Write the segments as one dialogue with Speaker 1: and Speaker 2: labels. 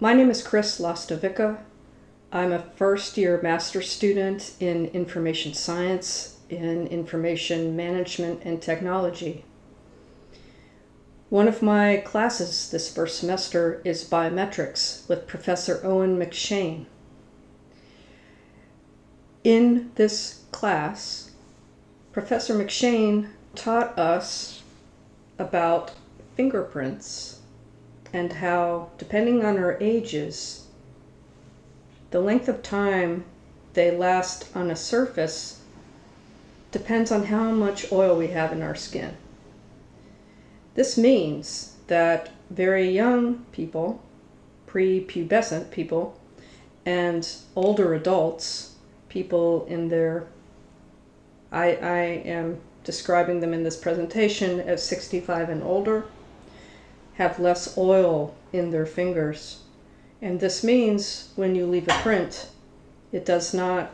Speaker 1: My name is Chris Lastovica. I'm a first-year master's student in information science in information management and technology. One of my classes this first semester is Biometrics with Professor Owen McShane. In this class, Professor McShane taught us about fingerprints and how, depending on our ages, the length of time they last on a surface depends on how much oil we have in our skin. This means that very young people, prepubescent people, and older adults, people in their, I am describing them in this presentation as 65 and older, have less oil in their fingers. And this means when you leave a print, it does not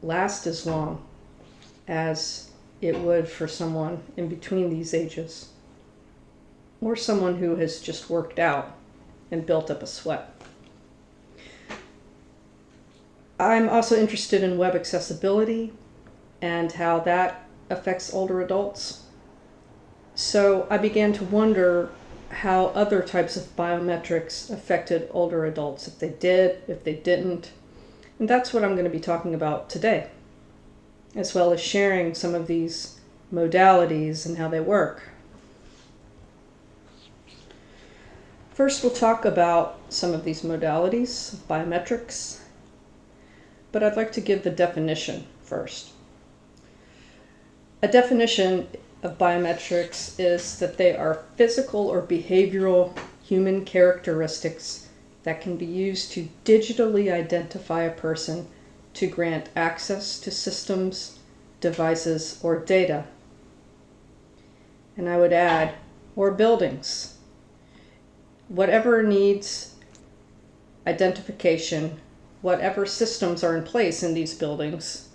Speaker 1: last as long as it would for someone in between these ages, or someone who has just worked out and built up a sweat. I'm also interested in web accessibility and how that affects older adults. So I began to wonder how other types of biometrics affected older adults, if they did, if they didn't. And that's what I'm going to be talking about today, as well as sharing some of these modalities and how they work. First, we'll talk about some of these modalities of biometrics, but I'd like to give the definition first. A definition of biometrics is that they are physical or behavioral human characteristics that can be used to digitally identify a person to grant access to systems, devices, or data. And I would add, or buildings. Whatever needs identification, whatever systems are in place in these buildings,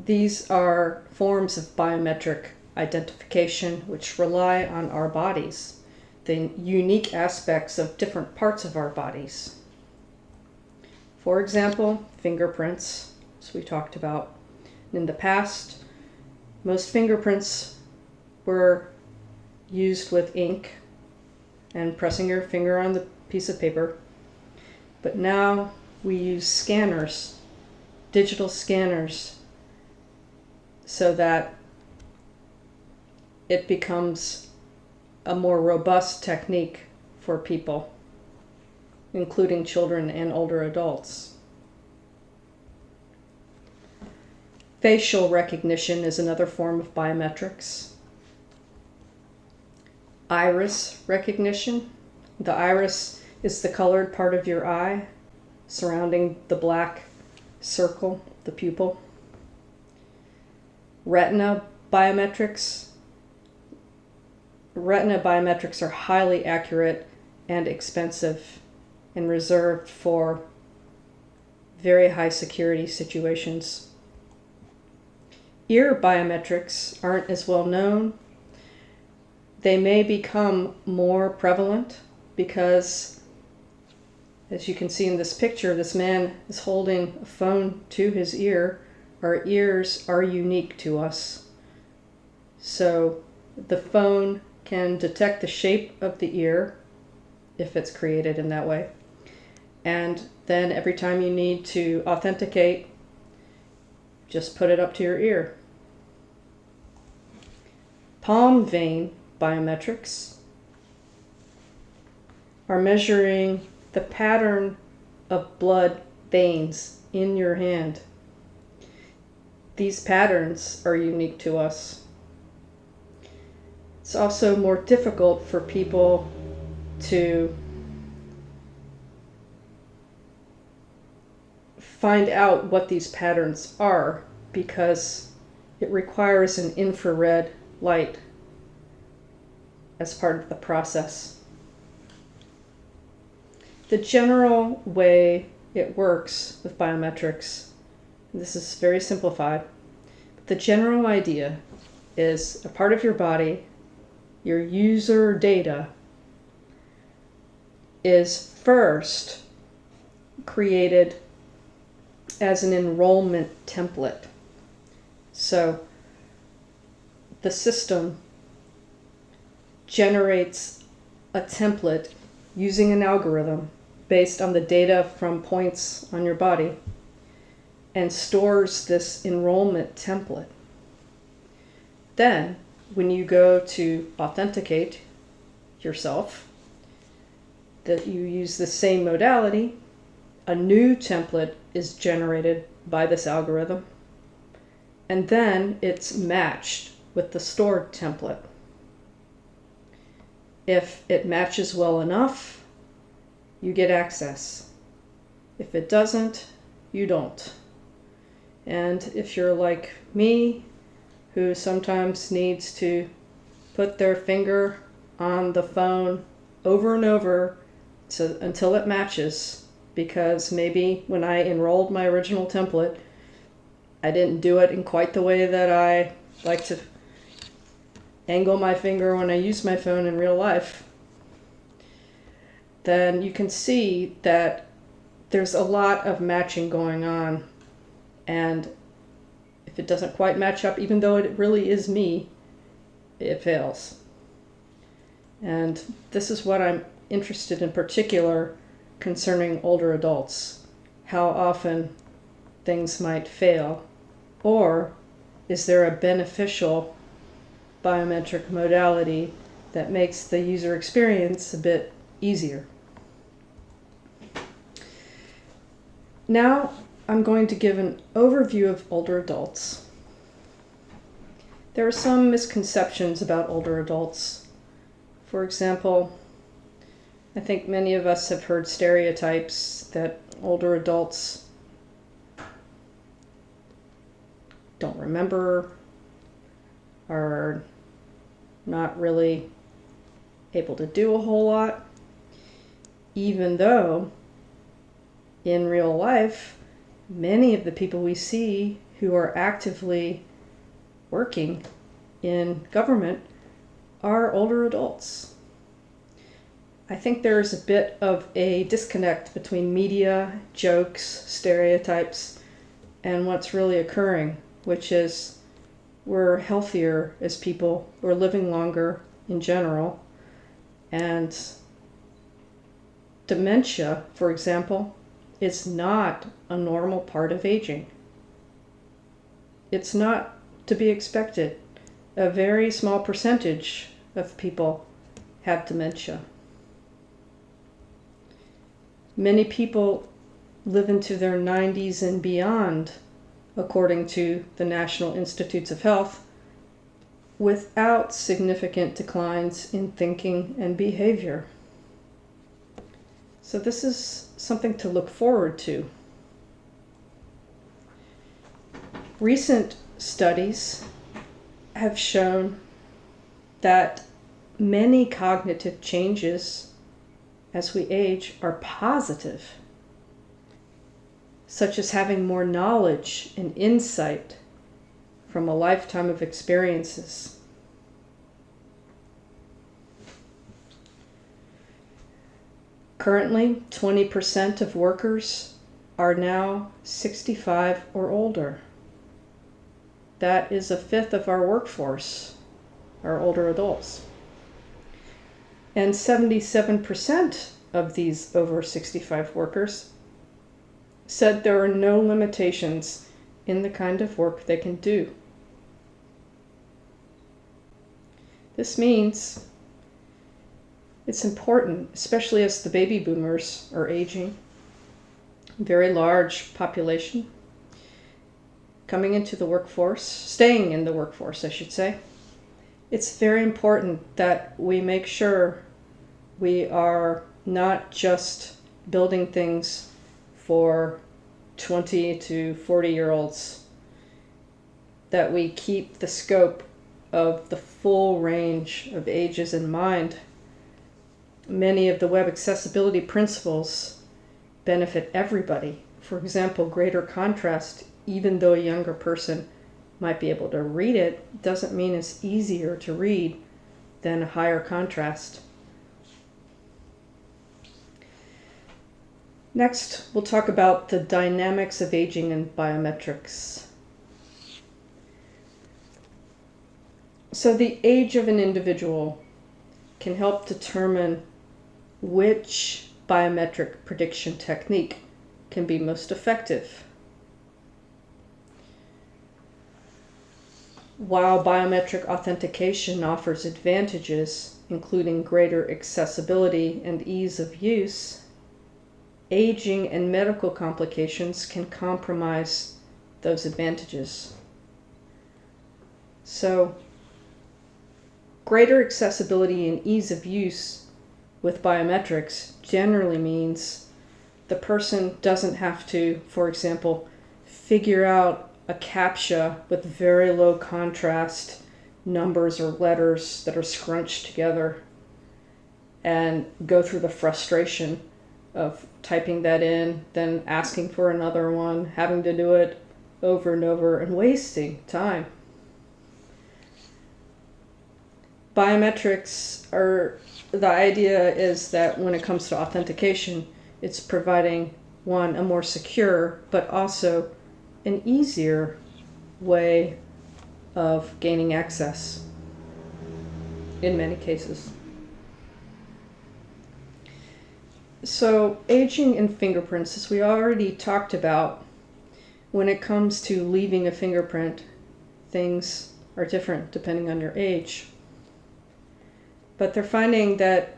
Speaker 1: these are forms of biometric identification which rely on our bodies, the unique aspects of different parts of our bodies. For example, fingerprints, as we talked about. In the past, most fingerprints were used with ink and pressing your finger on the piece of paper. But now we use scanners, digital scanners, so that it becomes a more robust technique for people, including children and older adults. Facial recognition is another form of biometrics. Iris recognition. The iris is the colored part of your eye surrounding the black circle, the pupil. Retina biometrics. Retina biometrics are highly accurate and expensive and reserved for very high security situations. Ear biometrics aren't as well known. They may become more prevalent because, as you can see in this picture, this man is holding a phone to his ear. Our ears are unique to us. So the phone can detect the shape of the ear if it's created in that way. And then every time you need to authenticate, just put it up to your ear. Palm vein biometrics are measuring the pattern of blood veins in your hand. These patterns are unique to us. It's also more difficult for people to find out what these patterns are because it requires an infrared light as part of the process. The general way it works with biometrics, this is very simplified, but the general idea is a part of your body, your user data, is first created as an enrollment template. So the system generates a template using an algorithm based on the data from points on your body and stores this enrollment template. Then, when you go to authenticate yourself, that you use the same modality, a new template is generated by this algorithm, and then it's matched with the stored template. If it matches well enough, you get access. If it doesn't, you don't. And if you're like me, who sometimes needs to put their finger on the phone over and over until it matches, because maybe when I enrolled my original template, I didn't do it in quite the way that I like to angle my finger when I use my phone in real life, then you can see that there's a lot of matching going on. And if it doesn't quite match up, even though it really is me, it fails. And this is what I'm interested in particular concerning older adults. How often things might fail, or is there a beneficial biometric modality that makes the user experience a bit easier? Now I'm going to give an overview of older adults. There are some misconceptions about older adults. For example, I think many of us have heard stereotypes that older adults don't remember, are not really able to do a whole lot, even though in real life, many of the people we see who are actively working in government are older adults. I think there's a bit of a disconnect between media, jokes, stereotypes, and what's really occurring, which is we're healthier as people, we're living longer in general, and dementia, for example, is not a normal part of aging. It's not to be expected. A very small percentage of people have dementia. Many people live into their 90s and beyond, according to the National Institutes of Health, without significant declines in thinking and behavior. So this is something to look forward to. Recent studies have shown that many cognitive changes as we age are positive, such as having more knowledge and insight from a lifetime of experiences. Currently, 20% of workers are now 65 or older. That is a fifth of our workforce, are older adults. And 77% of these over 65 workers said there are no limitations in the kind of work they can do. This means it's important, especially as the baby boomers are aging, very large population, coming into the workforce, staying in the workforce, I should say. It's very important that we make sure we are not just building things for 20 to 40-year-olds, that we keep the scope of the full range of ages in mind. Many of the web accessibility principles benefit everybody. For example, greater contrast, even though a younger person might be able to read it, doesn't mean it's easier to read than a higher contrast. Next, we'll talk about the dynamics of aging in biometrics. So the age of an individual can help determine which biometric prediction technique can be most effective. While biometric authentication offers advantages, including greater accessibility and ease of use, aging and medical complications can compromise those advantages. So, greater accessibility and ease of use with biometrics generally means the person doesn't have to, for example, figure out a CAPTCHA with very low contrast numbers or letters that are scrunched together and go through the frustration of typing that in, then asking for another one, having to do it over and over, and wasting time. Biometrics the idea is that when it comes to authentication, it's providing, one, a more secure, but also an easier way of gaining access in many cases. So, aging and fingerprints, as we already talked about, when it comes to leaving a fingerprint, things are different depending on your age. But they're finding that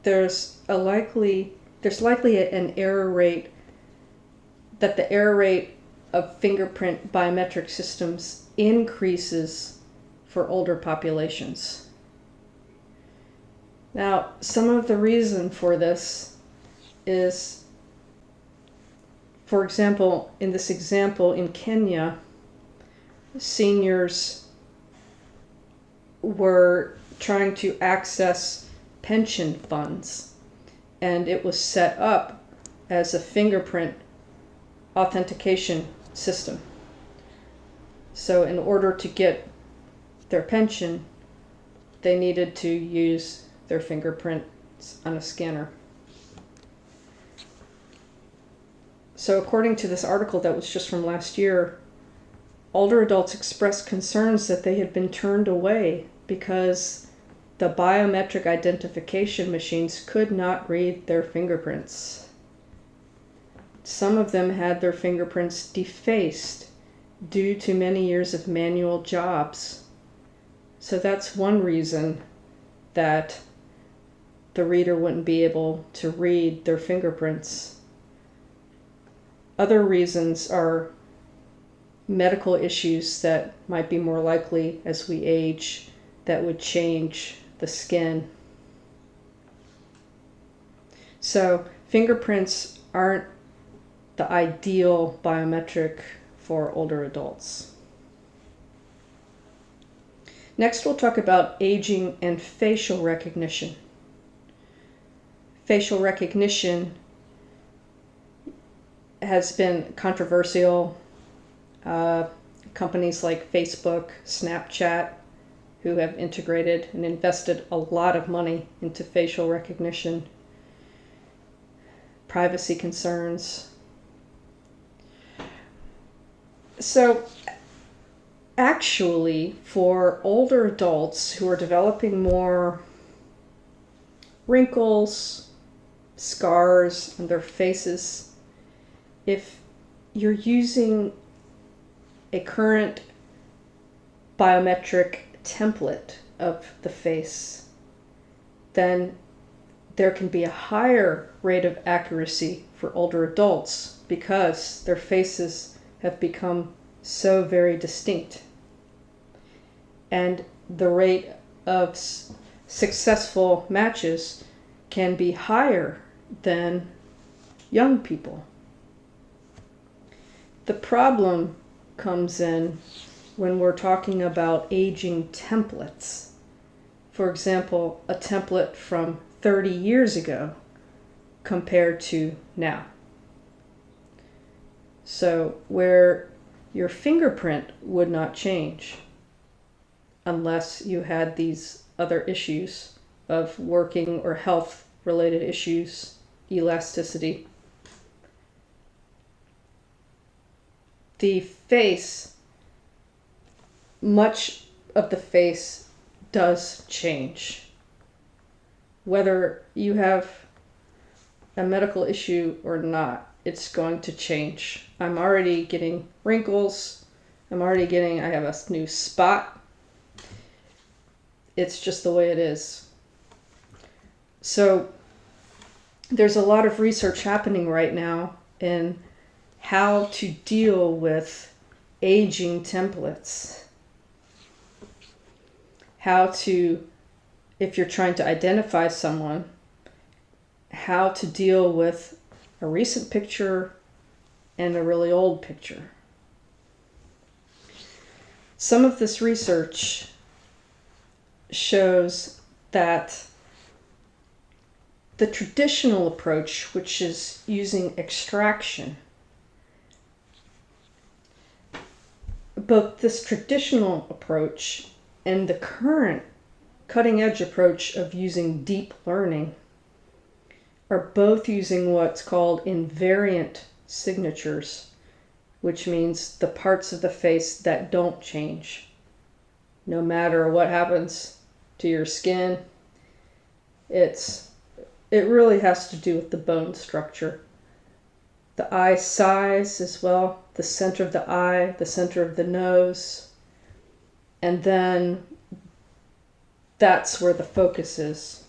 Speaker 1: there's likely an error rate, that the error rate of fingerprint biometric systems increases for older populations. Now, some of the reason for this is, for example, in this example in Kenya, seniors were trying to access pension funds, and it was set up as a fingerprint authentication system. So in order to get their pension, they needed to use their fingerprints on a scanner. So according to this article that was just from last year, older adults expressed concerns that they had been turned away because the biometric identification machines could not read their fingerprints. Some of them had their fingerprints defaced due to many years of manual jobs. So that's one reason that the reader wouldn't be able to read their fingerprints. Other reasons are medical issues that might be more likely as we age that would change the skin. So fingerprints aren't the ideal biometric for older adults. Next, we'll talk about aging and facial recognition. Facial recognition has been controversial. Companies like Facebook, Snapchat, who have integrated and invested a lot of money into facial recognition, privacy concerns. So actually, for older adults who are developing more wrinkles, scars on their faces, if you're using a current biometric template of the face, then there can be a higher rate of accuracy for older adults because their faces have become so very distinct. And the rate of successful matches can be higher than young people. The problem comes in when we're talking about aging templates. For example, a template from 30 years ago compared to now. So where your fingerprint would not change unless you had these other issues of working or health related issues, elasticity. the face, much of the face does change. Whether you have a medical issue or not, it's going to change. I'm already getting wrinkles. I have a new spot. It's just the way it is. So there's a lot of research happening right now in how to deal with aging templates. How to, if you're trying to identify someone, how to deal with a recent picture and a really old picture. Some of this research shows that the traditional approach, which is using extraction, both this traditional approach and the current cutting-edge approach of using deep learning are both using what's called invariant signatures, which means the parts of the face that don't change. No matter what happens to your skin, it really has to do with the bone structure. The eye size as well, the center of the eye, the center of the nose, and then that's where the focus is.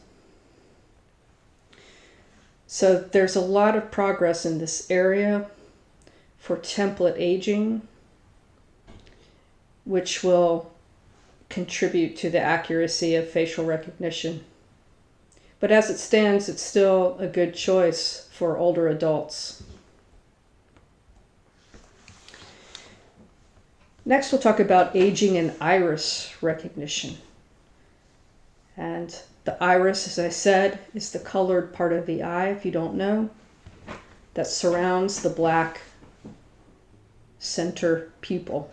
Speaker 1: So there's a lot of progress in this area for template aging, which will contribute to the accuracy of facial recognition. But as it stands, it's still a good choice for older adults. Next, we'll talk about aging and iris recognition. And the iris, as I said, is the colored part of the eye, if you don't know, that surrounds the black center pupil.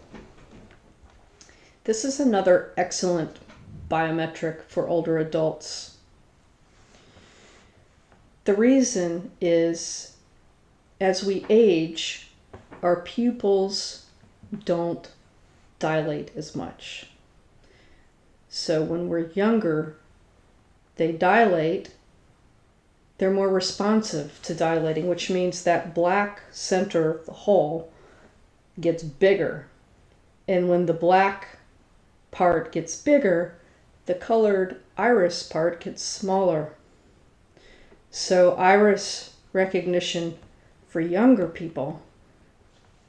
Speaker 1: This is another excellent biometric for older adults. The reason is, as we age, our pupils don't dilate as much. So when we're younger, they dilate. They're more responsive to dilating, which means that black center of the hole gets bigger. And when the black part gets bigger, the colored iris part gets smaller. So iris recognition for younger people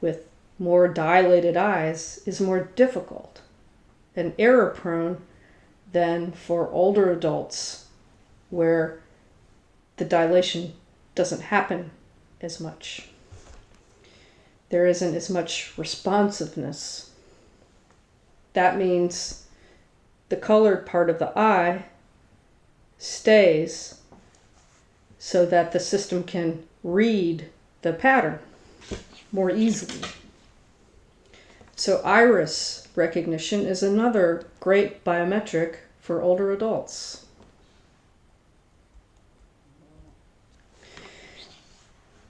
Speaker 1: with more dilated eyes is more difficult and error prone than for older adults where the dilation doesn't happen as much. There isn't as much responsiveness. That means the colored part of the eye stays so that the system can read the pattern more easily. So iris recognition is another great biometric for older adults.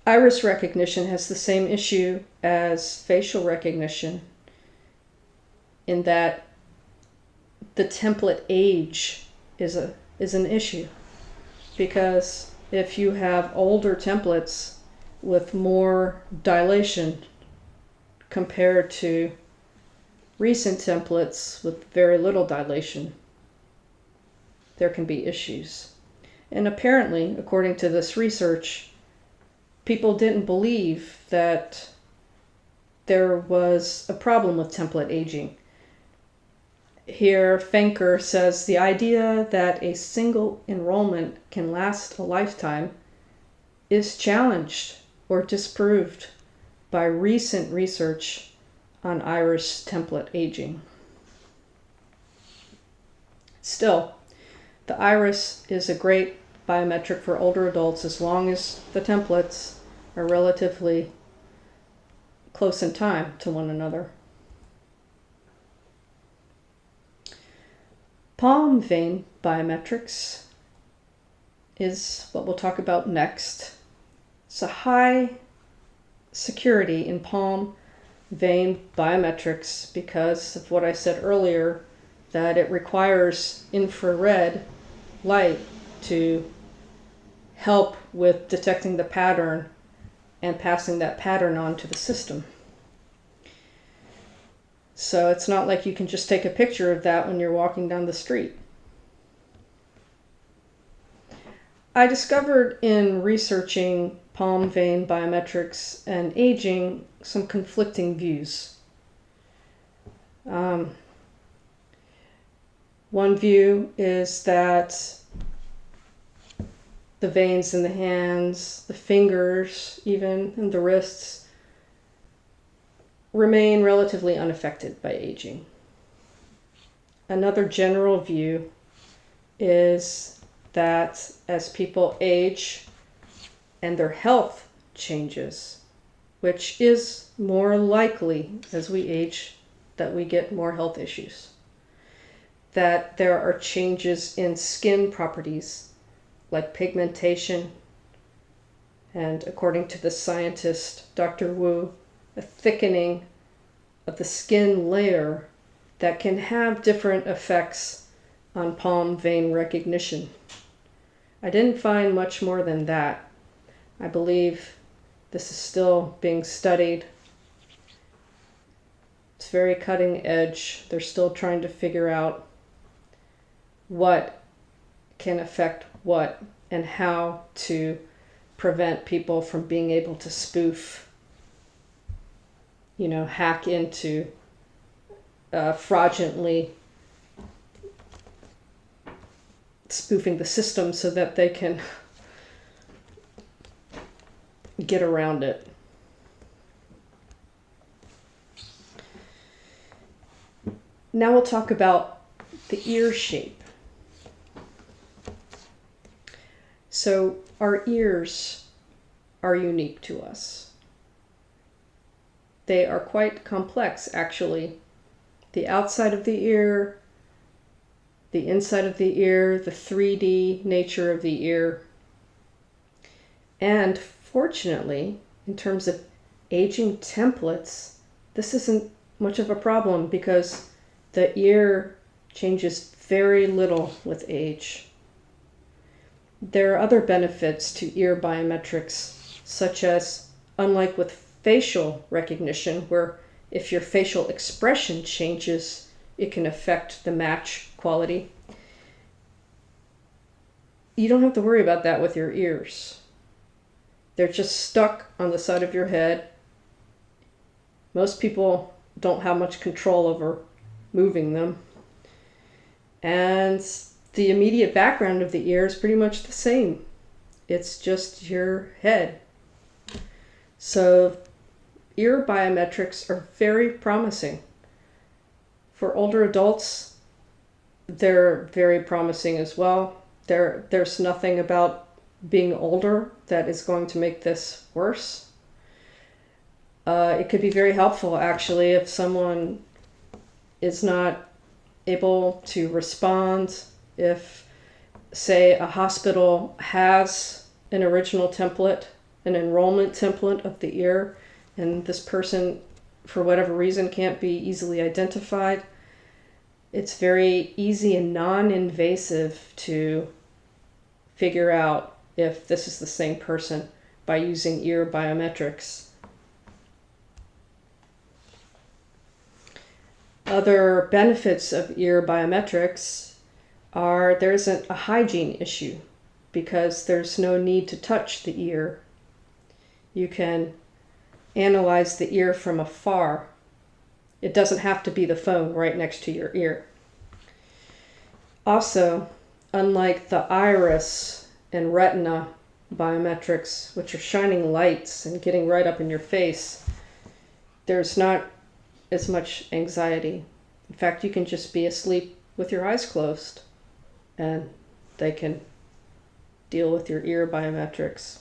Speaker 1: Iris recognition has the same issue as facial recognition in that the template age is an issue, because if you have older templates with more dilation compared to recent templates with very little dilation, there can be issues. And apparently, according to this research, people didn't believe that there was a problem with template aging. Here, Fenker says the idea that a single enrollment can last a lifetime is challenged or disproved by recent research on iris template aging. Still, the iris is a great biometric for older adults as long as the templates are relatively close in time to one another. Palm vein biometrics is what we'll talk about next. It's a high security in palm vein biometrics because of what I said earlier, that it requires infrared light to help with detecting the pattern and passing that pattern on to the system. So it's not like you can just take a picture of that when you're walking down the street. I discovered in researching palm vein biometrics and aging some conflicting views. One view is that the veins in the hands, the fingers, even, and the wrists remain relatively unaffected by aging. Another general view is that as people age and their health changes, which is more likely as we age that we get more health issues, that there are changes in skin properties like pigmentation, and according to the scientist Dr. Wu, a thickening of the skin layer that can have different effects on palm vein recognition. I didn't find much more than that. I believe this is still being studied. It's very cutting edge. They're still trying to figure out what can affect what and how to prevent people from being able to spoof, hack into fraudulently spoofing the system so that they can get around it. Now we'll talk about the ear shape. So our ears are unique to us. They are quite complex, actually. The outside of the ear, the inside of the ear, the 3D nature of the ear. And fortunately, in terms of aging templates, this isn't much of a problem because the ear changes very little with age. There are other benefits to ear biometrics, such as, unlike with facial recognition, where if your facial expression changes, it can affect the match quality. You don't have to worry about that with your ears. They're just stuck on the side of your head. Most people don't have much control over moving them. And the immediate background of the ear is pretty much the same. It's just your head. So ear biometrics are very promising. For older adults, they're very promising as well. There's nothing about being older that is going to make this worse. It could be very helpful, actually, if someone is not able to respond. If, say, a hospital has an original template, an enrollment template of the ear, and this person, for whatever reason, can't be easily identified, it's very easy and non-invasive to figure out if this is the same person by using ear biometrics. Other benefits of ear biometrics are there isn't a hygiene issue because there's no need to touch the ear. You can analyze the ear from afar. It doesn't have to be the phone right next to your ear. Also, unlike the iris and retina biometrics, which are shining lights and getting right up in your face, there's not as much anxiety. In fact, you can just be asleep with your eyes closed and they can deal with your ear biometrics.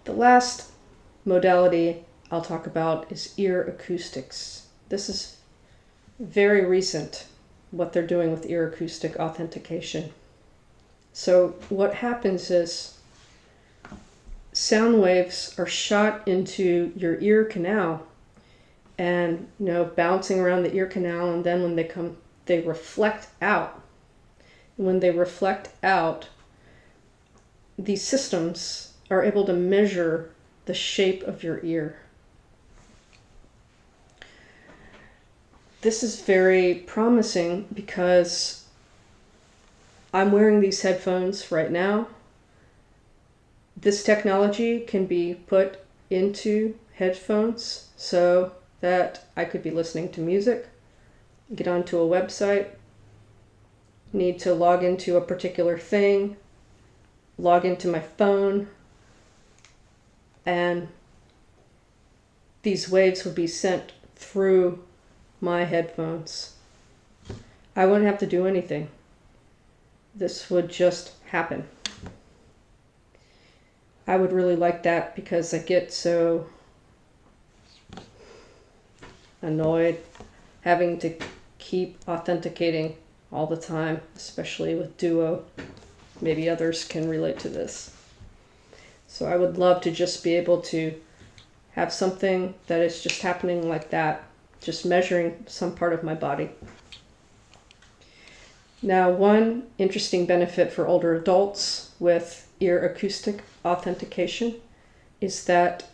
Speaker 1: The last modality I'll talk about is ear acoustics. This is very recent, what they're doing with ear acoustic authentication. So what happens is sound waves are shot into your ear canal and, you know, bouncing around the ear canal, and then when they come, they reflect out. When they reflect out, these systems are able to measure the shape of your ear. This is very promising because I'm wearing these headphones right now. This technology can be put into headphones so that I could be listening to music, get onto a website, need to log into a particular thing, log into my phone, and these waves would be sent through my headphones. I wouldn't have to do anything. This would just happen. I would really like that because I get so annoyed having to keep authenticating all the time, especially with Duo. Maybe others can relate to this. So I would love to just be able to have something that is just happening like that, just measuring some part of my body. Now, one interesting benefit for older adults with ear acoustic authentication is that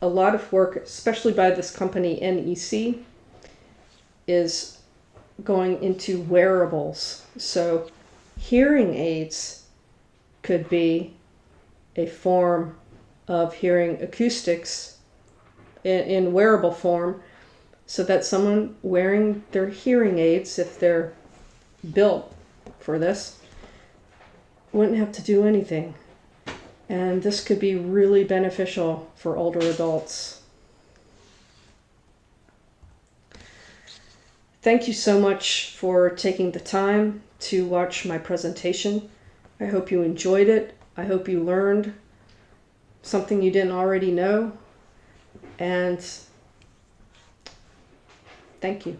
Speaker 1: a lot of work, especially by this company NEC, is going into wearables. So hearing aids could be a form of hearing acoustics in wearable form, so that someone wearing their hearing aids, if they're built for this, wouldn't have to do anything. And this could be really beneficial for older adults. Thank you so much for taking the time to watch my presentation. I hope you enjoyed it. I hope you learned something you didn't already know. And thank you.